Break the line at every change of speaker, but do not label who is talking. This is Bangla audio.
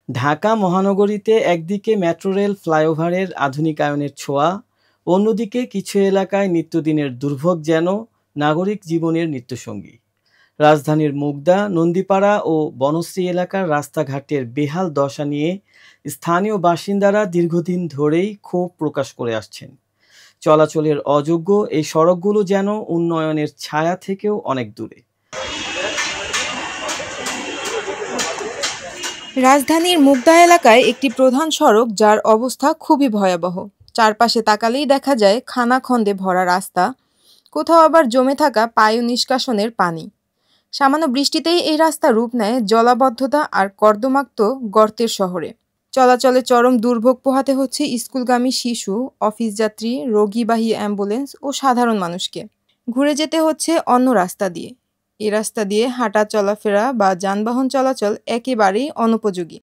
ঢাকা মহানগরীতে একদিকে মেট্রো রেল ফ্লাইওভারের আধুনিকায়নের ছোঁয়া, অন্যদিকে কিছু এলাকায় নিত্যদিনের দুর্ভোগ যেন নাগরিক জীবনের নিত্যসঙ্গী। রাজধানীর মুগদা, নন্দীপাড়া ও বনশ্রী এলাকার রাস্তাঘাটের বেহাল দশা নিয়ে স্থানীয় বাসিন্দারা দীর্ঘদিন ধরেই ক্ষোভ প্রকাশ করে আসছেন। চলাচলের অযোগ্য এই সড়কগুলো যেন উন্নয়নের ছায়া থেকেও অনেক দূরে।
রাজধানীর মুগদা এলাকায় একটি প্রধান সড়ক যার অবস্থা খুবই ভয়াবহ। চারপাশে তাকালেই দেখা যায় খানাখন্দে ভরা রাস্তা, কোথাও আবার জমে থাকা বায়ু নিষ্কাশনের পানি। সামান্য বৃষ্টিতেই এই রাস্তা রূপ নেয় জলাবদ্ধতা আর কর্দমাক্ত গর্তের শহরে। চলাচলে চরম দুর্ভোগ পোহাতে হচ্ছে স্কুলগামী শিশু, অফিস যাত্রী, রোগীবাহী অ্যাম্বুলেন্স ও সাধারণ মানুষকে। ঘুরে যেতে হচ্ছে অন্য রাস্তা দিয়ে। এ রাস্তা দিয়ে হাঁটা চলাফেরা বা যানবাহন চলাচল একেবারেই অনুপযোগী।